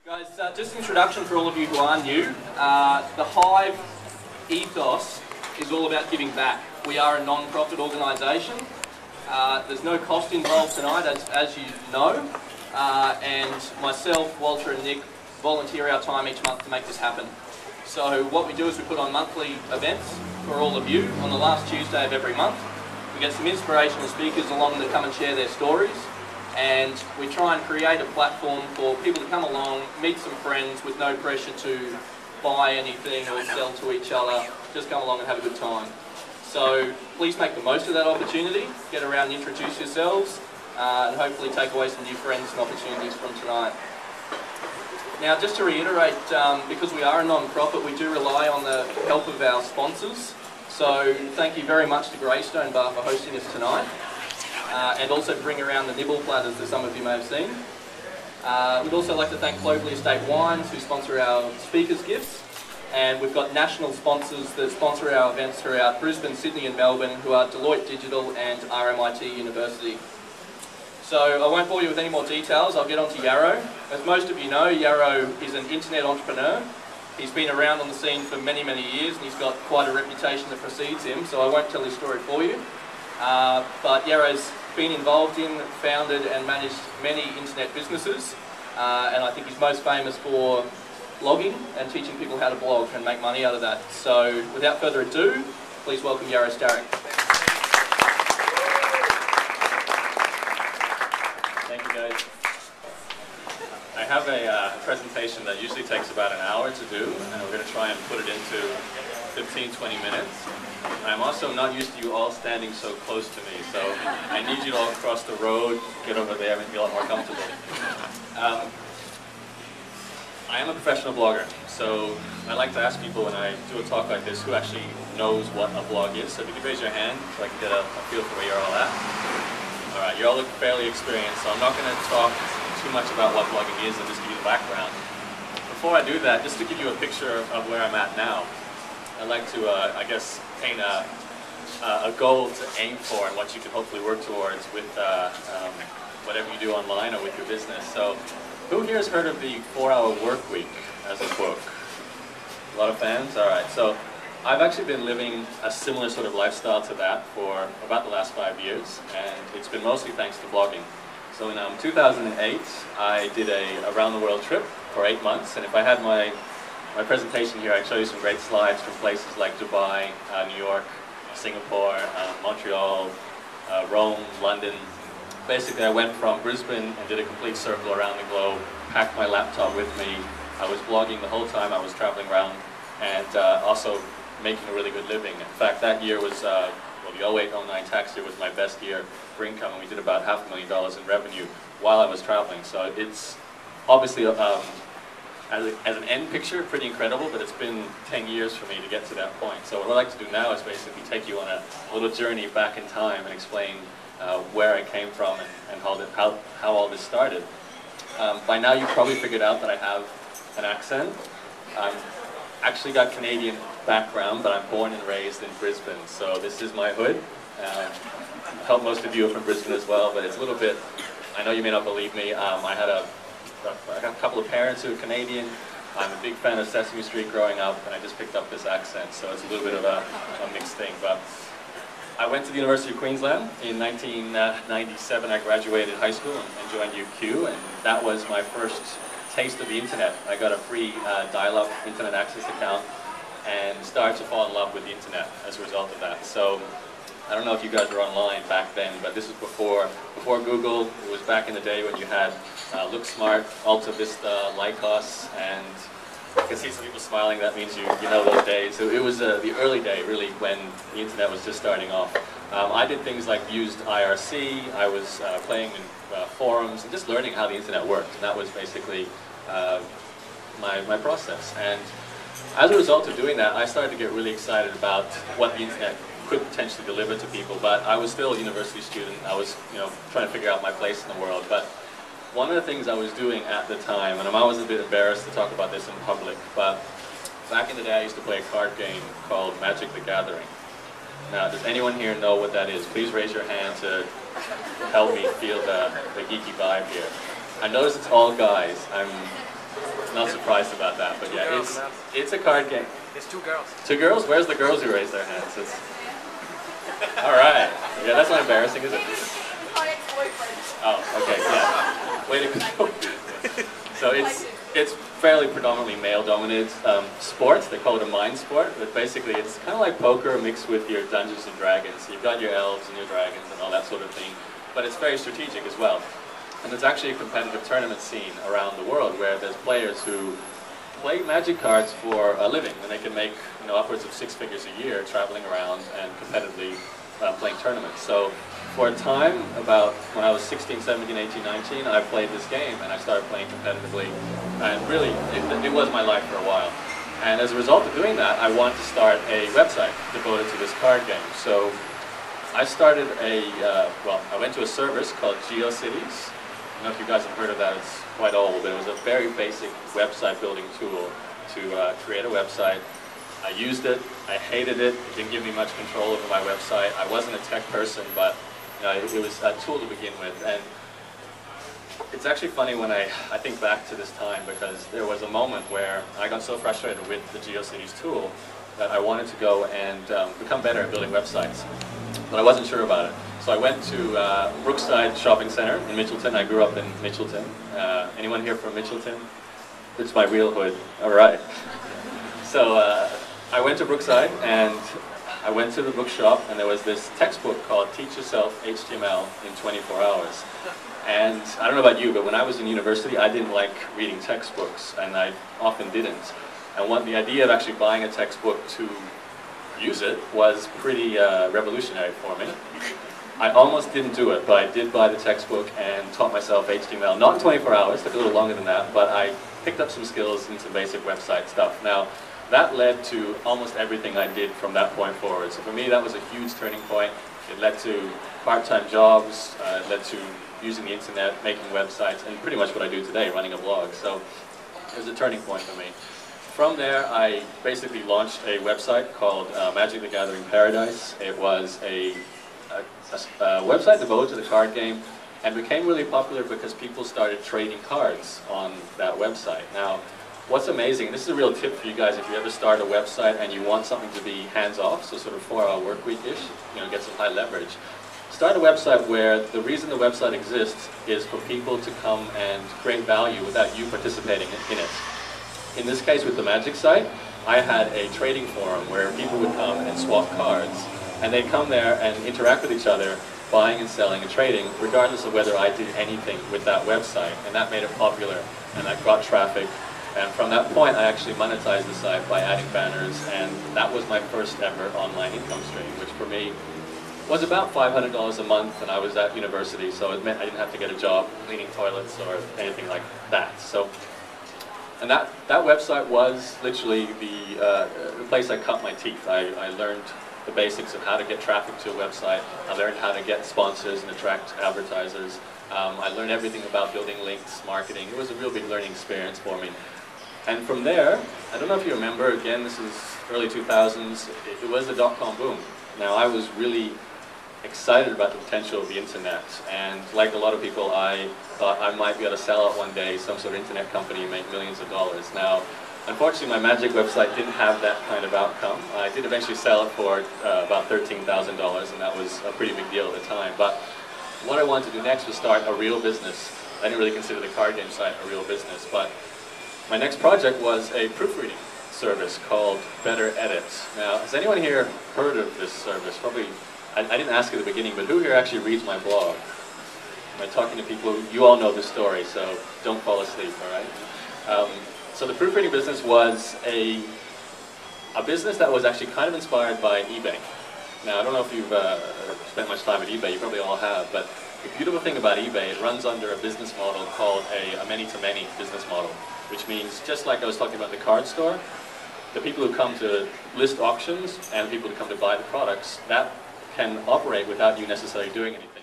Guys, just an introduction for all of you who are new. The Hive ethos is all about giving back. We are a non-profit organisation. There's no cost involved tonight, as you know. And myself, Walter and Nick volunteer our time each month to make this happen. So what we do is we put on monthly events for all of you on the last Tuesday of every month. We get some inspirational speakers along that come and share their stories. And we try and create a platform for people to come along, meet some friends with no pressure to buy anything or sell to each other. Just come along and have a good time. So please make the most of that opportunity. Get around and introduce yourselves and hopefully take away some new friends and opportunities from tonight. Now, just to reiterate, because we are a non-profit, we do rely on the help of our sponsors. So thank you very much to Greystone Bar for hosting us tonight. And also to bring around the nibble platters that some of you may have seen. We'd also like to thank Clovelly Estate Wines, who sponsor our speakers' gifts. And we've got national sponsors that sponsor our events throughout Brisbane, Sydney and Melbourne, who are Deloitte Digital and RMIT University. So I won't bore you with any more details, I'll get on to Yaro. As most of you know, Yaro is an internet entrepreneur. He's been around on the scene for many, many years and he's got quite a reputation that precedes him, so I won't tell his story for you. But Yaro's been involved in, founded and managed many internet businesses, and I think he's most famous for blogging and teaching people how to blog and make money out of that. So without further ado, please welcome Yaro Starak. Thank you guys. I have a presentation that usually takes about an hour to do, and we're going to try and put it into 15-20 minutes. I'm also not used to you all standing so close to me, so I need you to all cross the road, get over there, and be a lot more comfortable. I am a professional blogger, so I like to ask people when I do a talk like this who actually knows what a blog is. So if you could raise your hand so I can get a feel for where you're all at. Alright, you all look fairly experienced, so I'm not going to talk too much about what blogging is and just give you the background. Before I do that, just to give you a picture of where I'm at now, I'd like to, I guess, paint a goal to aim for and what you can hopefully work towards with whatever you do online or with your business. So, who here has heard of the 4-hour work week as a book? A lot of fans? Alright, so I've actually been living a similar sort of lifestyle to that for about the last 5 years, and it's been mostly thanks to blogging. So in 2008, I did a around-the-world trip for 8 months, and if I had my presentation here, I'd show you some great slides from places like Dubai, New York, Singapore, Montreal, Rome, London. Basically, I went from Brisbane and did a complete circle around the globe, packed my laptop with me. I was blogging the whole time I was traveling around, and also making a really good living. In fact, that year was, well, the 08-09 tax year was my best year for income, and we did about $500,000 in revenue while I was traveling. So it's obviously, as an end picture, pretty incredible, but it's been 10 years for me to get to that point. So what I'd like to do now is basically take you on a little journey back in time and explain where I came from and how all this started. By now you've probably figured out that I have an accent. I've actually got Canadian background, but I'm born and raised in Brisbane, so this is my hood. I hope most of you are from Brisbane as well, but it's a little bit, I know you may not believe me, I got a couple of parents who are Canadian. I'm a big fan of Sesame Street growing up, and I just picked up this accent, so it's a little bit of a mixed thing. But I went to the University of Queensland in 1997. I graduated high school and joined UQ, and that was my first taste of the internet. I got a free dial-up internet access account and started to fall in love with the internet as a result of that. So I don't know if you guys were online back then, but this was before Google. It was back in the day when you had Look Smart, Alta Vista, Lycos, and I can see some people smiling. That means you know those days. So it was the early day, really, when the internet was just starting off. I did things like used IRC. I was playing in forums and just learning how the internet worked. And that was basically my process. And as a result of doing that, I started to get really excited about what the internet could potentially deliver to people. But I was still a university student. I was, trying to figure out my place in the world. But one of the things I was doing at the time, and I'm always a bit embarrassed to talk about this in public, but back in the day I used to play a card game called Magic the Gathering. Now, does anyone here know what that is? Please raise your hand to help me feel the geeky vibe here. I notice it's all guys. not surprised about that, but yeah, it's a card game. It's 2 girls. 2 girls? Where's the girls who raised their hands? All right. Yeah, that's not embarrassing, is it? Oh, okay, yeah. Way to go. So it's fairly predominantly male-dominated sport. They call it a mind sport, but basically it's kind of like poker mixed with your Dungeons and Dragons. You've got your elves and your dragons and all that sort of thing, but it's very strategic as well. And there's actually a competitive tournament scene around the world where there's players who play Magic cards for a living, and they can make upwards of 6 figures a year traveling around and competitively playing tournaments. So for a time, about when I was 16, 17, 18, 19, I played this game and I started playing competitively, and really it was my life for a while. And as a result of doing that, I wanted to start a website devoted to this card game. So I started I went to a service called GeoCities. I don't know if you guys have heard of that. It's quite old, but it was a very basic website building tool to create a website. I used it. I hated it. It didn't give me much control over my website. I wasn't a tech person, but it was a tool to begin with. And it's actually funny when I think back to this time, because there was a moment where I got so frustrated with the GeoCities tool that I wanted to go and become better at building websites, but I wasn't sure about it. So I went to Brookside Shopping Center in Mitchelton. I grew up in Mitchelton. Anyone here from Mitchelton? It's my real hood. All right. So I went to Brookside and I went to the bookshop, and there was this textbook called Teach Yourself HTML in 24 Hours. And I don't know about you, but when I was in university, I didn't like reading textbooks, and I often didn't. And the idea of actually buying a textbook to use it was pretty revolutionary for me. I almost didn't do it, but I did buy the textbook and taught myself HTML. Not in 24 hours, took a little longer than that, but I picked up some skills and some basic website stuff. Now, that led to almost everything I did from that point forward. So for me, that was a huge turning point. It led to part-time jobs, it led to using the internet, making websites, and pretty much what I do today, running a blog. So it was a turning point for me. From there, I basically launched a website called Magic the Gathering Paradise. It was a website devoted to the card game, and became really popular because people started trading cards on that website. Now, what's amazing, and this is a real tip for you guys if you ever start a website and you want something to be hands-off, so sort of 4-hour work week-ish, get some high leverage. Start a website where the reason the website exists is for people to come and create value without you participating in it. In this case, with the Magic site, I had a trading forum where people would come and swap cards, and they'd come there and interact with each other, buying and selling and trading, regardless of whether I did anything with that website. And that made it popular, and that got traffic. And from that point, I actually monetized the site by adding banners, and that was my first ever online income stream, which for me was about $500 a month, and I was at university, so it meant I didn't have to get a job cleaning toilets or anything like that. So, and that website was literally the place I cut my teeth. I learned the basics of how to get traffic to a website. I learned how to get sponsors and attract advertisers. I learned everything about building links, marketing. It was a real big learning experience for me. And from there, I don't know if you remember, again, this is early 2000s, it was the dot-com boom. Now, I was really excited about the potential of the internet, and like a lot of people, I thought I might be able to sell out one day some sort of internet company and make millions of dollars. Now, unfortunately, my Magic website didn't have that kind of outcome. I did eventually sell it for about $13,000, and that was a pretty big deal at the time. But what I wanted to do next was start a real business. I didn't really consider the card game site a real business, but my next project was a proofreading service called Better Edit. Now, has anyone here heard of this service? Probably, I didn't ask at the beginning, but who here actually reads my blog? Am I talking to people you all know this story, so don't fall asleep, all right? So the proofreading business was a business that was actually kind of inspired by eBay. Now, I don't know if you've spent much time at eBay, you probably all have, but the beautiful thing about eBay, it runs under a business model called a many-to-many business model, which means, just like I was talking about the card store, the people who come to list auctions and the people who come to buy the products, that can operate without you necessarily doing anything.